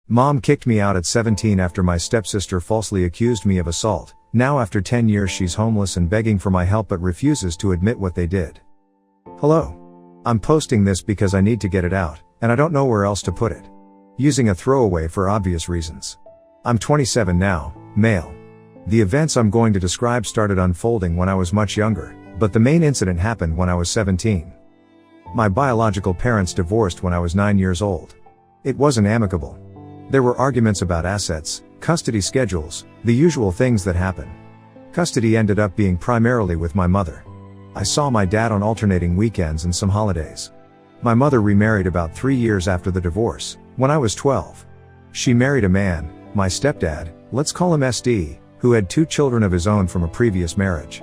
Mom kicked me out at 17 after my stepsister falsely accused me of assault. Now after 10 years she's homeless and begging for my help but refuses to admit what they did. Hello. I'm posting this because I need to get it out, and I don't know where else to put it. Using a throwaway for obvious reasons. I'm 27 now, male. The events I'm going to describe started unfolding when I was much younger, but the main incident happened when I was 17. My biological parents divorced when I was 9 years old. It wasn't amicable. There were arguments about assets, custody schedules, the usual things that happen. Custody ended up being primarily with my mother. I saw my dad on alternating weekends and some holidays. My mother remarried about 3 years after the divorce, when I was 12. She married a man, my stepdad, let's call him SD, who had 2 children of his own from a previous marriage.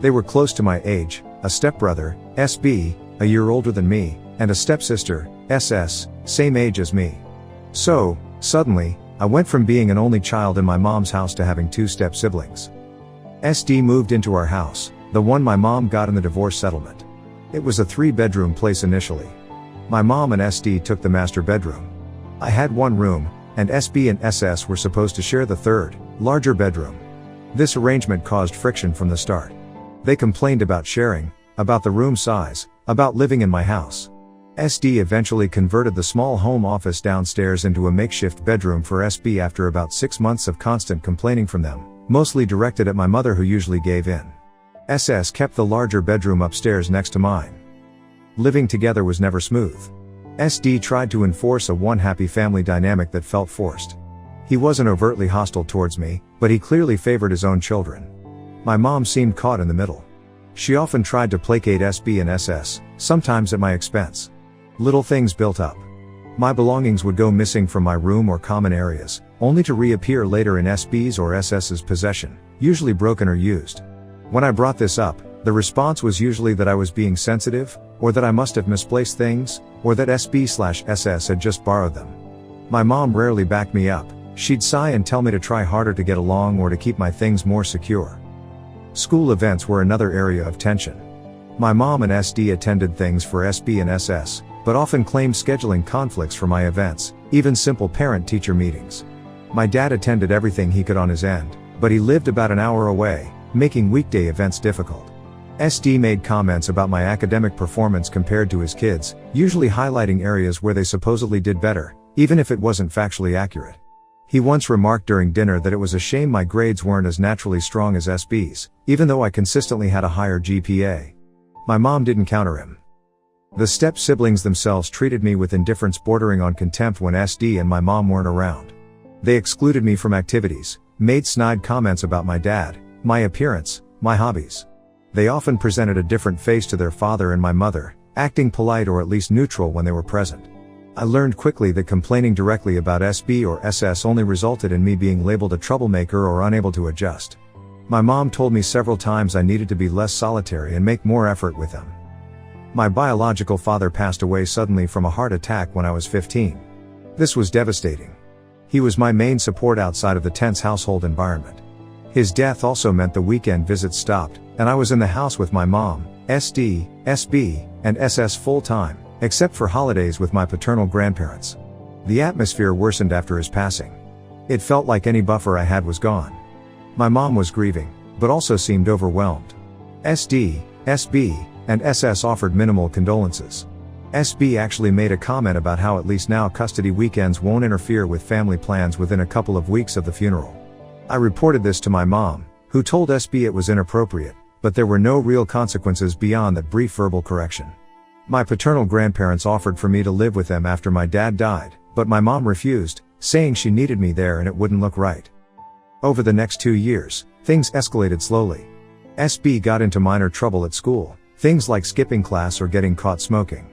They were close to my age, a stepbrother, SB, a year older than me, and a stepsister, SS, same age as me. So, suddenly, I went from being an only child in my mom's house to having 2 step-siblings. SD moved into our house, the one my mom got in the divorce settlement. It was a 3-bedroom place initially. My mom and SD took the master bedroom. I had 1 room, and SB and SS were supposed to share the 3rd, larger bedroom. This arrangement caused friction from the start. They complained about sharing, about the room size, about living in my house. SD eventually converted the small home office downstairs into a makeshift bedroom for SB after about 6 months of constant complaining from them, mostly directed at my mother who usually gave in. SS kept the larger bedroom upstairs next to mine. Living together was never smooth. SD tried to enforce a one-happy family dynamic that felt forced. He wasn't overtly hostile towards me, but he clearly favored his own children. My mom seemed caught in the middle. She often tried to placate SB and SS, sometimes at my expense. Little things built up. My belongings would go missing from my room or common areas, only to reappear later in SB's or SS's possession, usually broken or used. When I brought this up, the response was usually that I was being sensitive, or that I must have misplaced things, or that SB/SS had just borrowed them. My mom rarely backed me up. She'd sigh and tell me to try harder to get along or to keep my things more secure. School events were another area of tension. My mom and SD attended things for SB and SS, but often claimed scheduling conflicts for my events, even simple parent-teacher meetings. My dad attended everything he could on his end, but he lived about an hour away, making weekday events difficult. SD made comments about my academic performance compared to his kids, usually highlighting areas where they supposedly did better, even if it wasn't factually accurate. He once remarked during dinner that it was a shame my grades weren't as naturally strong as SB's, even though I consistently had a higher GPA. My mom didn't counter him. The step-siblings themselves treated me with indifference bordering on contempt when SD and my mom weren't around. They excluded me from activities, made snide comments about my dad, my appearance, my hobbies. They often presented a different face to their father and my mother, acting polite or at least neutral when they were present. I learned quickly that complaining directly about SB or SS only resulted in me being labeled a troublemaker or unable to adjust. My mom told me several times I needed to be less solitary and make more effort with them. My biological father passed away suddenly from a heart attack when I was 15. This was devastating. He was my main support outside of the tense household environment. His death also meant the weekend visits stopped, and I was in the house with my mom, SD, SB, and SS full-time, except for holidays with my paternal grandparents. The atmosphere worsened after his passing. It felt like any buffer I had was gone. My mom was grieving, but also seemed overwhelmed. SD, SB, and SS offered minimal condolences. SB actually made a comment about how at least now custody weekends won't interfere with family plans within a couple of weeks of the funeral. I reported this to my mom, who told SB it was inappropriate, but there were no real consequences beyond that brief verbal correction. My paternal grandparents offered for me to live with them after my dad died, but my mom refused, saying she needed me there and it wouldn't look right. Over the next 2 years, things escalated slowly. SB got into minor trouble at school, things like skipping class or getting caught smoking.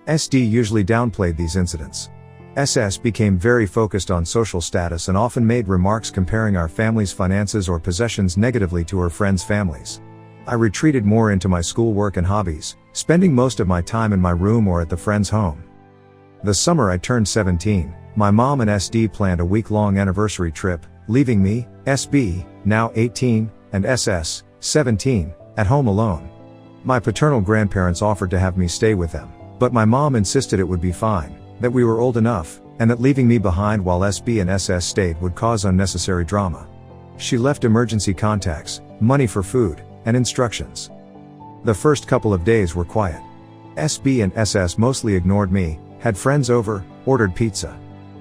SD usually downplayed these incidents. SS became very focused on social status and often made remarks comparing our family's finances or possessions negatively to her friends' families. I retreated more into my schoolwork and hobbies, spending most of my time in my room or at the friend's home. The summer I turned 17, my mom and SD planned a week-long anniversary trip, leaving me, SB, now 18, and SS, 17, at home alone. My paternal grandparents offered to have me stay with them, but my mom insisted it would be fine, that we were old enough, and that leaving me behind while SB and SS stayed would cause unnecessary drama. She left emergency contacts, money for food, and instructions. The first couple of days were quiet. SB and SS mostly ignored me, had friends over, ordered pizza.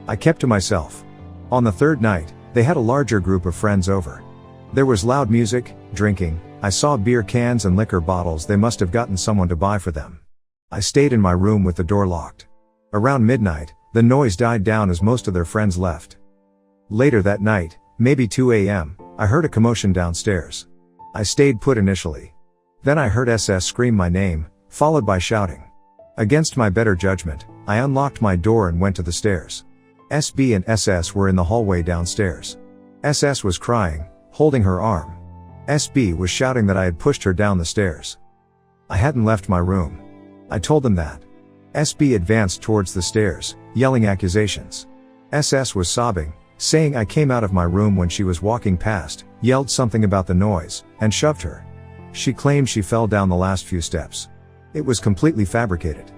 I kept to myself. On the third night, they had a larger group of friends over. There was loud music, drinking, I saw beer cans and liquor bottles. They must have gotten someone to buy for them. I stayed in my room with the door locked. Around midnight, the noise died down as most of their friends left. Later that night, maybe 2 a.m., I heard a commotion downstairs. I stayed put initially. Then I heard SS scream my name, followed by shouting. Against my better judgment, I unlocked my door and went to the stairs. SB and SS were in the hallway downstairs. SS was crying, holding her arm. SB was shouting that I had pushed her down the stairs. I hadn't left my room. I told them that. SB advanced towards the stairs, yelling accusations. SS was sobbing, saying I came out of my room when she was walking past, yelled something about the noise, and shoved her. She claimed she fell down the last few steps. It was completely fabricated.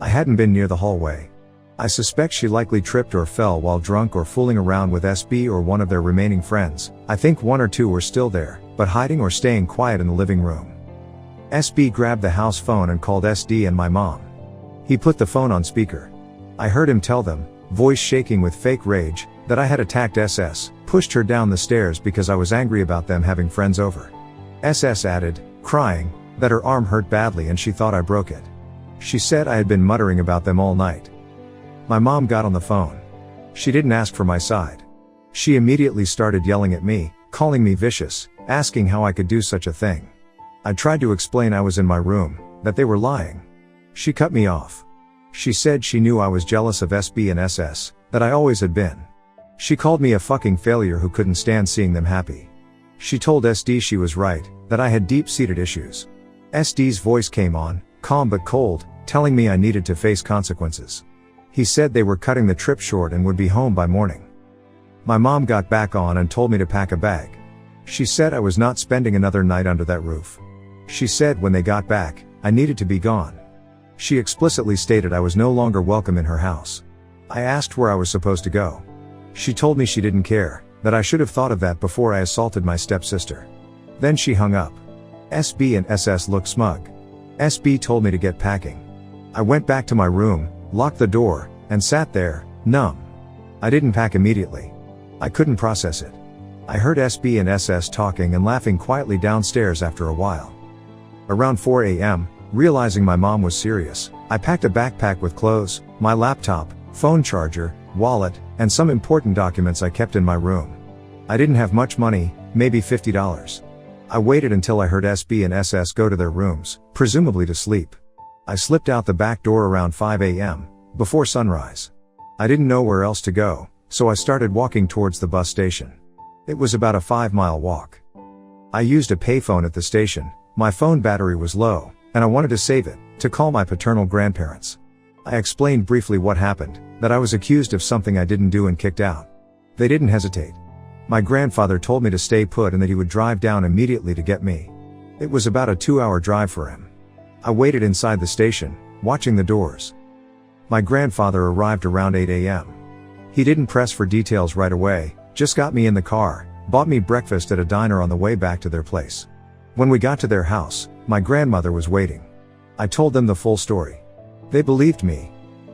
I hadn't been near the hallway. I suspect she likely tripped or fell while drunk or fooling around with SB or one of their remaining friends. I think one or two were still there, but hiding or staying quiet in the living room. SB grabbed the house phone and called SD and my mom. He put the phone on speaker. I heard him tell them, voice shaking with fake rage, that I had attacked SS, pushed her down the stairs because I was angry about them having friends over. SS added, crying, that her arm hurt badly and she thought I broke it. She said I had been muttering about them all night. My mom got on the phone. She didn't ask for my side. She immediately started yelling at me, calling me vicious, asking how I could do such a thing. I tried to explain I was in my room, that they were lying. She cut me off. She said she knew I was jealous of SB and SS, that I always had been. She called me a fucking failure who couldn't stand seeing them happy. She told SD she was right, that I had deep-seated issues. SD's voice came on, calm but cold, telling me I needed to face consequences. He said they were cutting the trip short and would be home by morning. My mom got back on and told me to pack a bag. She said I was not spending another night under that roof. She said when they got back, I needed to be gone. She explicitly stated I was no longer welcome in her house. I asked where I was supposed to go. She told me she didn't care, that I should have thought of that before I assaulted my stepsister. Then she hung up. SB and SS looked smug. SB told me to get packing. I went back to my room, locked the door, and sat there, numb. I didn't pack immediately. I couldn't process it. I heard SB and SS talking and laughing quietly downstairs after a while. Around 4 a.m., realizing my mom was serious, I packed a backpack with clothes, my laptop, phone charger, wallet, and some important documents I kept in my room. I didn't have much money, maybe $50. I waited until I heard SB and SS go to their rooms, presumably to sleep. I slipped out the back door around 5 a.m., before sunrise. I didn't know where else to go, so I started walking towards the bus station. It was about a 5-mile walk. I used a payphone at the station. My phone battery was low, and I wanted to save it, to call my paternal grandparents. I explained briefly what happened, that I was accused of something I didn't do and kicked out. They didn't hesitate. My grandfather told me to stay put and that he would drive down immediately to get me. It was about a 2-hour drive for him. I waited inside the station, watching the doors. My grandfather arrived around 8 a.m. He didn't press for details right away, just got me in the car, bought me breakfast at a diner on the way back to their place. When we got to their house, my grandmother was waiting. I told them the full story. They believed me.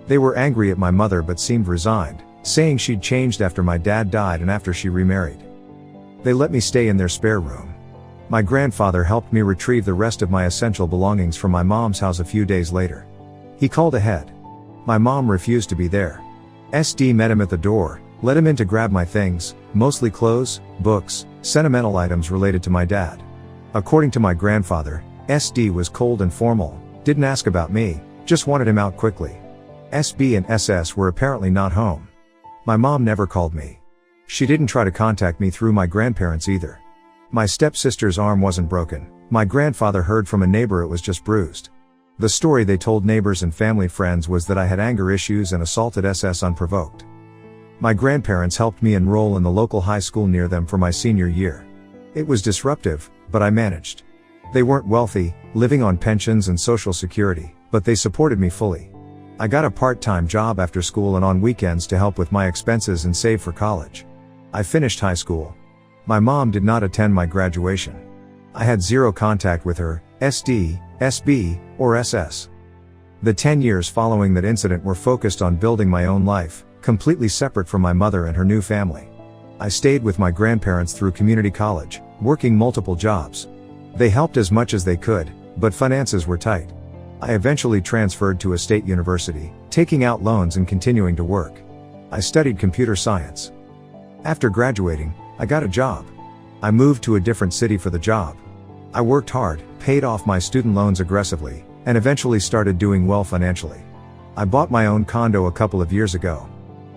They were angry at my mother but seemed resigned, saying she'd changed after my dad died and after she remarried. They let me stay in their spare room. My grandfather helped me retrieve the rest of my essential belongings from my mom's house a few days later. He called ahead. My mom refused to be there. SD met him at the door, let him in to grab my things, mostly clothes, books, sentimental items related to my dad. According to my grandfather, SD was cold and formal, didn't ask about me, just wanted him out quickly. SB and SS were apparently not home. My mom never called me. She didn't try to contact me through my grandparents either. My stepsister's arm wasn't broken. My grandfather heard from a neighbor it was just bruised. The story they told neighbors and family friends was that I had anger issues and assaulted SS unprovoked. My grandparents helped me enroll in the local high school near them for my senior year. It was disruptive, but I managed. They weren't wealthy, living on pensions and social security, but they supported me fully. I got a part-time job after school and on weekends to help with my expenses and save for college. I finished high school. My mom did not attend my graduation. I had zero contact with her, SD, SB, or SS. The 10 years following that incident were focused on building my own life, completely separate from my mother and her new family. I stayed with my grandparents through community college, working multiple jobs. They helped as much as they could, but finances were tight. I eventually transferred to a state university, taking out loans and continuing to work. I studied computer science. After graduating, I got a job. I moved to a different city for the job. I worked hard, paid off my student loans aggressively, and eventually started doing well financially. I bought my own condo a couple of years ago.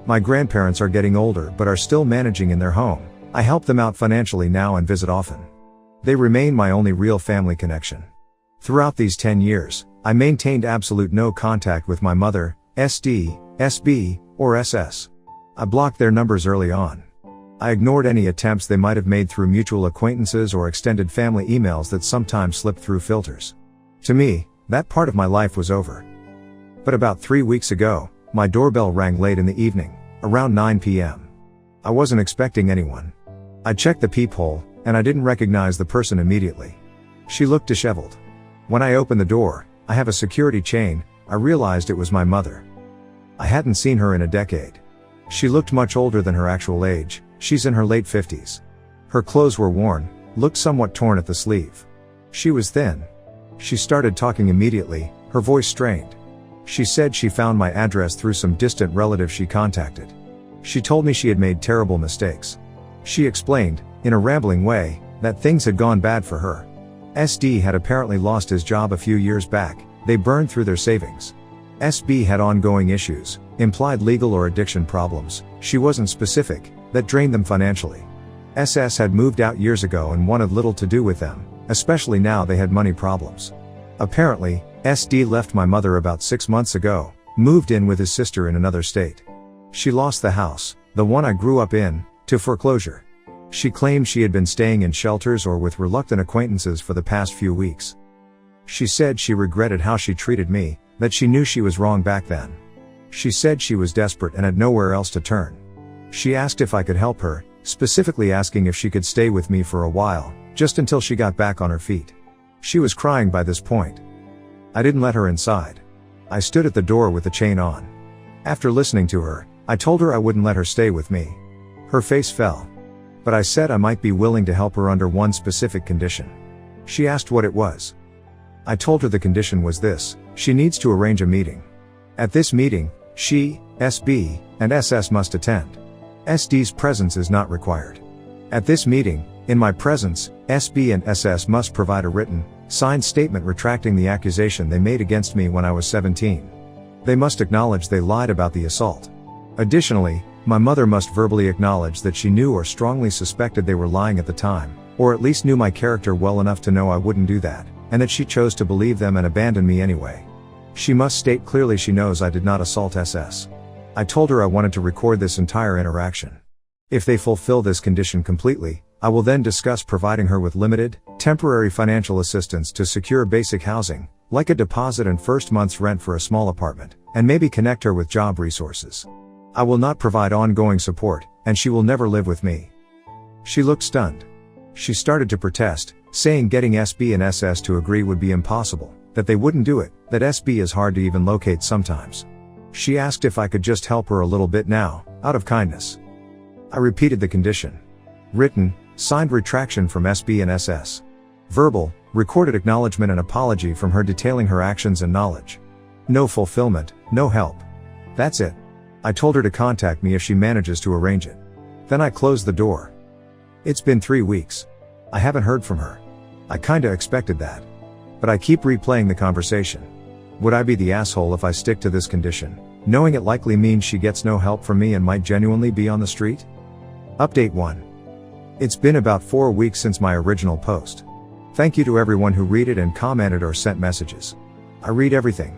My grandparents are getting older but are still managing in their home. I help them out financially now and visit often. They remain my only real family connection. Throughout these 10 years, I maintained absolute no contact with my mother, SD, SB, or SS. I blocked their numbers early on. I ignored any attempts they might have made through mutual acquaintances or extended family emails that sometimes slipped through filters. To me, that part of my life was over. But about 3 weeks ago, my doorbell rang late in the evening, around 9 p.m. I wasn't expecting anyone. I checked the peephole, and I didn't recognize the person immediately. She looked disheveled. When I opened the door, I have a security chain, I realized it was my mother. I hadn't seen her in a decade. She looked much older than her actual age, she's in her late 50s. Her clothes were worn, looked somewhat torn at the sleeve. She was thin. She started talking immediately, her voice strained. She said she found my address through some distant relative she contacted. She told me she had made terrible mistakes. She explained, in a rambling way, that things had gone bad for her. SD had apparently lost his job a few years back, they burned through their savings. SB had ongoing issues, implied legal or addiction problems, she wasn't specific, that drained them financially. SS had moved out years ago and wanted little to do with them, especially now they had money problems. Apparently, SD left my mother about 6 months ago, moved in with his sister in another state. She lost the house, the one I grew up in, to foreclosure. She claimed she had been staying in shelters or with reluctant acquaintances for the past few weeks. She said she regretted how she treated me, that she knew she was wrong back then. She said she was desperate and had nowhere else to turn. She asked if I could help her, specifically asking if she could stay with me for a while, just until she got back on her feet. She was crying by this point. I didn't let her inside. I stood at the door with the chain on. After listening to her, I told her I wouldn't let her stay with me. Her face fell. But I said I might be willing to help her under one specific condition. She asked what it was. I told her the condition was this: she needs to arrange a meeting. At this meeting, she, SB, and SS must attend. SD's presence is not required. At this meeting, in my presence, SB and SS must provide a written, signed statement retracting the accusation they made against me when I was 17. They must acknowledge they lied about the assault. Additionally, my mother must verbally acknowledge that she knew or strongly suspected they were lying at the time, or at least knew my character well enough to know I wouldn't do that, and that she chose to believe them and abandon me anyway. She must state clearly she knows I did not assault SS. I told her I wanted to record this entire interaction. If they fulfill this condition completely, I will then discuss providing her with limited, temporary financial assistance to secure basic housing, like a deposit and first month's rent for a small apartment, and maybe connect her with job resources. I will not provide ongoing support, and she will never live with me. She looked stunned. She started to protest, saying getting SB and SS to agree would be impossible, that they wouldn't do it, that SB is hard to even locate sometimes. She asked if I could just help her a little bit now, out of kindness. I repeated the condition. Written, signed retraction from SB and SS. Verbal, recorded acknowledgement and apology from her detailing her actions and knowledge. No fulfillment, no help. That's it. I told her to contact me if she manages to arrange it. Then I closed the door. It's been 3 weeks. I haven't heard from her. I kinda expected that. But I keep replaying the conversation. Would I be the asshole if I stick to this condition, knowing it likely means she gets no help from me and might genuinely be on the street? Update 1. It's been about 4 weeks since my original post. Thank you to everyone who read it and commented or sent messages. I read everything.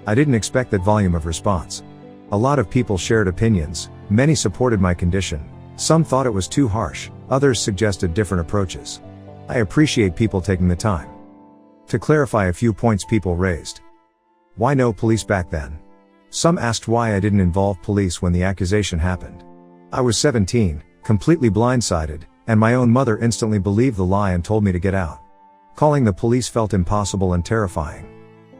I didn't expect that volume of response. A lot of people shared opinions, many supported my condition, some thought it was too harsh, others suggested different approaches. I appreciate people taking the time. To clarify a few points people raised. Why no police back then? Some asked why I didn't involve police when the accusation happened. I was 17, completely blindsided, and my own mother instantly believed the lie and told me to get out. Calling the police felt impossible and terrifying.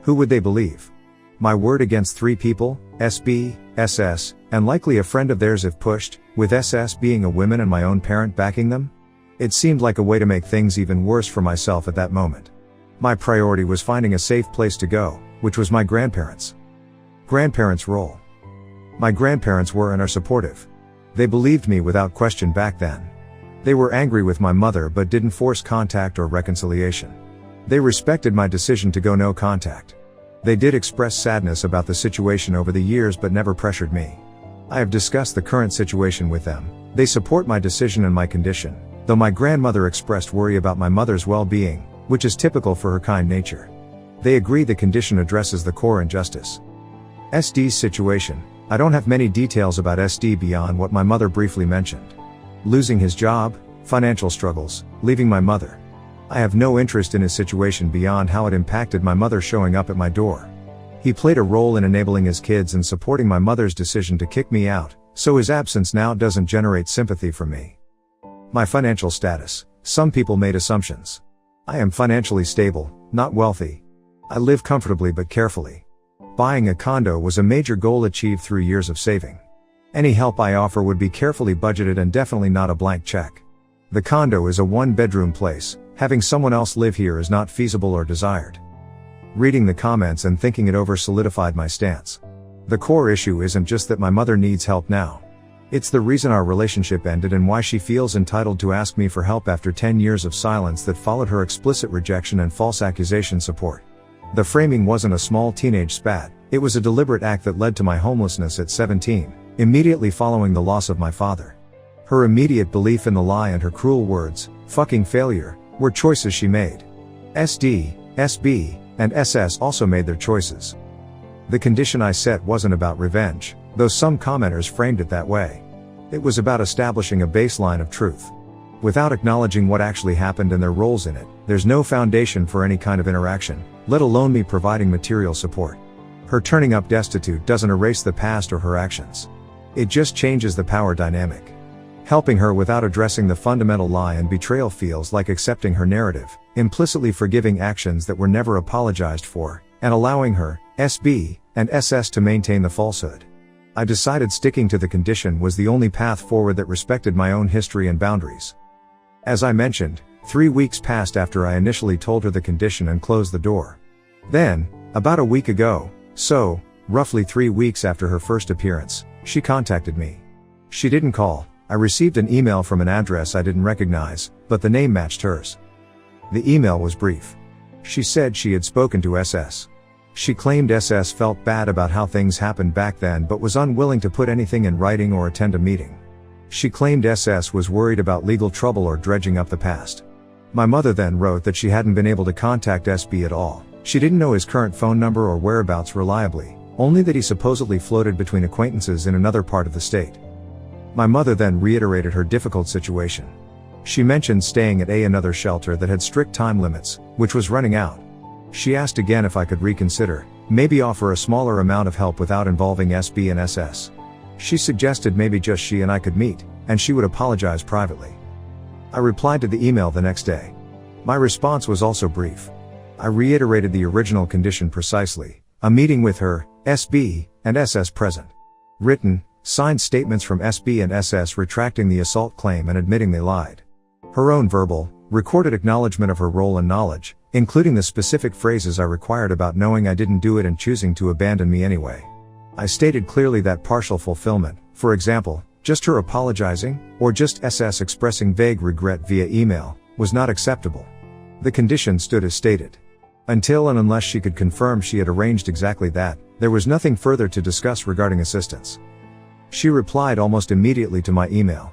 Who would they believe? My word against 3 people, SB, SS, and likely a friend of theirs if pushed, with SS being a woman and my own parent backing them? It seemed like a way to make things even worse for myself at that moment. My priority was finding a safe place to go, which was my grandparents. Grandparents' role. My grandparents were and are supportive. They believed me without question back then. They were angry with my mother but didn't force contact or reconciliation. They respected my decision to go no contact. They did express sadness about the situation over the years but never pressured me. I have discussed the current situation with them. They support my decision and my condition, though my grandmother expressed worry about my mother's well-being, which is typical for her kind nature. They agree the condition addresses the core injustice. SD's situation. I don't have many details about SD beyond what my mother briefly mentioned. Losing his job, financial struggles, leaving my mother. I have no interest in his situation beyond how it impacted my mother showing up at my door. He played a role in enabling his kids and supporting my mother's decision to kick me out, so his absence now doesn't generate sympathy from me. My financial status. Some people made assumptions. I am financially stable, not wealthy. I live comfortably but carefully. Buying a condo was a major goal achieved through years of saving. Any help I offer would be carefully budgeted and definitely not a blank check. The condo is a 1-bedroom place. Having someone else live here is not feasible or desired. Reading the comments and thinking it over solidified my stance. The core issue isn't just that my mother needs help now. It's the reason our relationship ended and why she feels entitled to ask me for help after 10 years of silence that followed her explicit rejection and false accusation support. The framing wasn't a small teenage spat, it was a deliberate act that led to my homelessness at 17, immediately following the loss of my father. Her immediate belief in the lie and her cruel words, "fucking failure," were choices she made. SD, SB, and SS also made their choices. The condition I set wasn't about revenge, though some commenters framed it that way. It was about establishing a baseline of truth. Without acknowledging what actually happened and their roles in it, there's no foundation for any kind of interaction, let alone me providing material support. Her turning up destitute doesn't erase the past or her actions. It just changes the power dynamic. Helping her without addressing the fundamental lie and betrayal feels like accepting her narrative, implicitly forgiving actions that were never apologized for, and allowing her, SB, and SS to maintain the falsehood. I decided sticking to the condition was the only path forward that respected my own history and boundaries. As I mentioned, 3 weeks passed after I initially told her the condition and closed the door. Then, about a week ago, so, roughly 3 weeks after her first appearance, she contacted me. She didn't call. I received an email from an address I didn't recognize, but the name matched hers. The email was brief. She said she had spoken to SS. She claimed SS felt bad about how things happened back then but was unwilling to put anything in writing or attend a meeting. She claimed SS was worried about legal trouble or dredging up the past. My mother then wrote that she hadn't been able to contact SB at all. She didn't know his current phone number or whereabouts reliably, only that he supposedly floated between acquaintances in another part of the state. My mother then reiterated her difficult situation. She mentioned staying at another shelter that had strict time limits, which was running out. She asked again if I could reconsider, maybe offer a smaller amount of help without involving SB and SS. She suggested maybe just she and I could meet, and she would apologize privately. I replied to the email the next day. My response was also brief. I reiterated the original condition precisely, a meeting with her, SB, and SS present. Written, signed statements from SB and SS retracting the assault claim and admitting they lied. Her own verbal, recorded acknowledgement of her role and knowledge, including the specific phrases I required about knowing I didn't do it and choosing to abandon me anyway. I stated clearly that partial fulfillment, for example, just her apologizing, or just SS expressing vague regret via email, was not acceptable. The condition stood as stated. Until and unless she could confirm she had arranged exactly that, there was nothing further to discuss regarding assistance. She replied almost immediately to my email.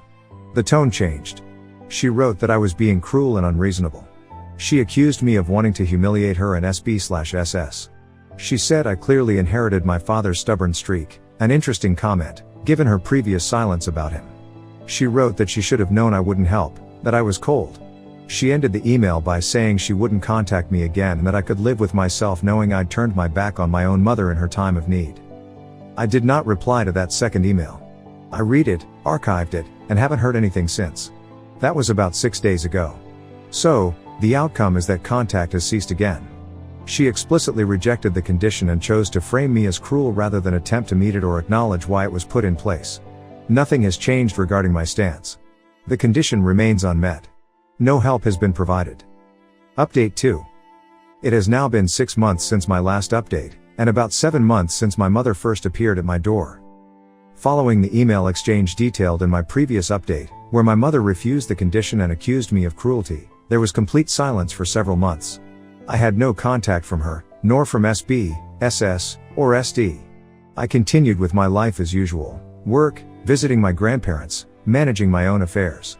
The tone changed. She wrote that I was being cruel and unreasonable. She accused me of wanting to humiliate her and SB/SS. She said I clearly inherited my father's stubborn streak, an interesting comment, given her previous silence about him. She wrote that she should have known I wouldn't help, that I was cold. She ended the email by saying she wouldn't contact me again and that I could live with myself knowing I'd turned my back on my own mother in her time of need. I did not reply to that second email. I read it, archived it, and haven't heard anything since. That was about 6 days ago. So, the outcome is that contact has ceased again. She explicitly rejected the condition and chose to frame me as cruel rather than attempt to meet it or acknowledge why it was put in place. Nothing has changed regarding my stance. The condition remains unmet. No help has been provided. Update 2. It has now been 6 months since my last update, and about 7 months since my mother first appeared at my door. Following the email exchange detailed in my previous update, where my mother refused the condition and accused me of cruelty, there was complete silence for several months. I had no contact from her, nor from SB, SS, or SD. I continued with my life as usual, work, visiting my grandparents, managing my own affairs.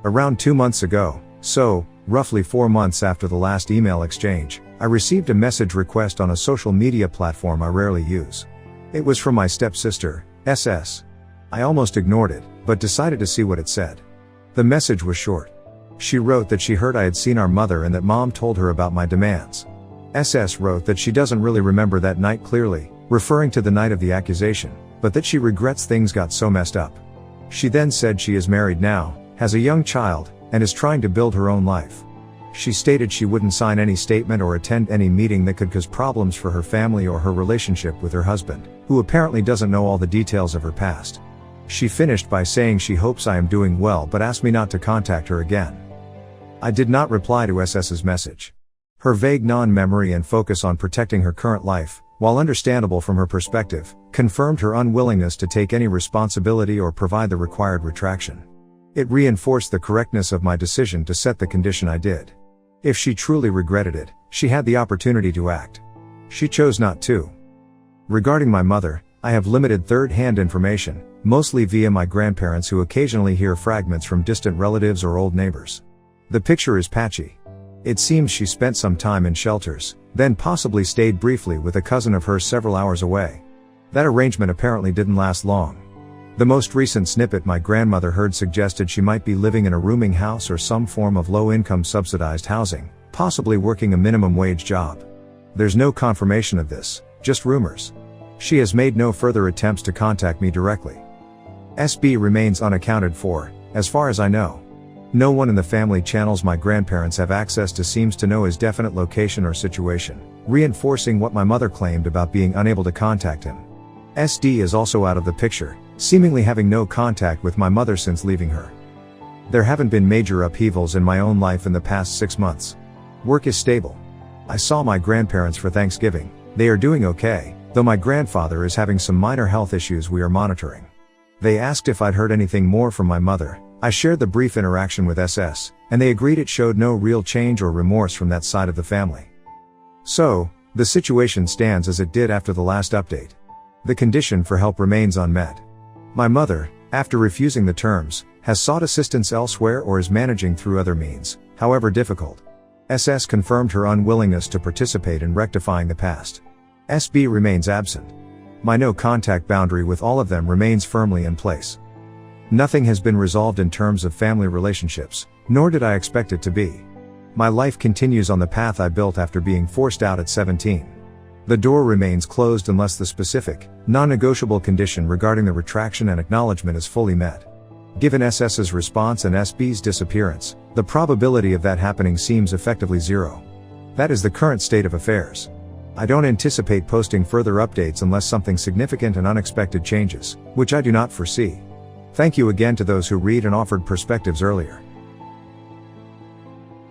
Around 2 months ago, so, roughly 4 months after the last email exchange, I received a message request on a social media platform I rarely use. It was from my stepsister, SS. I almost ignored it, but decided to see what it said. The message was short. She wrote that she heard I had seen our mother and that mom told her about my demands. SS wrote that she doesn't really remember that night clearly, referring to the night of the accusation, but that she regrets things got so messed up. She then said she is married now, has a young child, and is trying to build her own life. She stated she wouldn't sign any statement or attend any meeting that could cause problems for her family or her relationship with her husband, who apparently doesn't know all the details of her past. She finished by saying she hopes I am doing well but asked me not to contact her again. I did not reply to SS's message. Her vague non-memory and focus on protecting her current life, while understandable from her perspective, confirmed her unwillingness to take any responsibility or provide the required retraction. It reinforced the correctness of my decision to set the condition I did. If she truly regretted it, she had the opportunity to act. She chose not to. Regarding my mother, I have limited third-hand information, mostly via my grandparents who occasionally hear fragments from distant relatives or old neighbors. The picture is patchy. It seems she spent some time in shelters, then possibly stayed briefly with a cousin of hers several hours away. That arrangement apparently didn't last long. The most recent snippet my grandmother heard suggested she might be living in a rooming house or some form of low-income subsidized housing, possibly working a minimum wage job. There's no confirmation of this, just rumors. She has made no further attempts to contact me directly. SB remains unaccounted for, as far as I know. No one in the family channels my grandparents have access to seems to know his definite location or situation, reinforcing what my mother claimed about being unable to contact him. SD is also out of the picture, seemingly having no contact with my mother since leaving her. There haven't been major upheavals in my own life in the past 6 months. Work is stable. I saw my grandparents for Thanksgiving. They are doing okay, though my grandfather is having some minor health issues we are monitoring. They asked if I'd heard anything more from my mother. I shared the brief interaction with SS, and they agreed it showed no real change or remorse from that side of the family. So, the situation stands as it did after the last update. The condition for help remains unmet. My mother, after refusing the terms, has sought assistance elsewhere or is managing through other means, however difficult. SS confirmed her unwillingness to participate in rectifying the past. SB remains absent. My no-contact boundary with all of them remains firmly in place. Nothing has been resolved in terms of family relationships, nor did I expect it to be. My life continues on the path I built after being forced out at 17. The door remains closed unless the specific, non-negotiable condition regarding the retraction and acknowledgement is fully met. Given SS's response and SB's disappearance, the probability of that happening seems effectively zero. That is the current state of affairs. I don't anticipate posting further updates unless something significant and unexpected changes, which I do not foresee. Thank you again to those who read and offered perspectives earlier.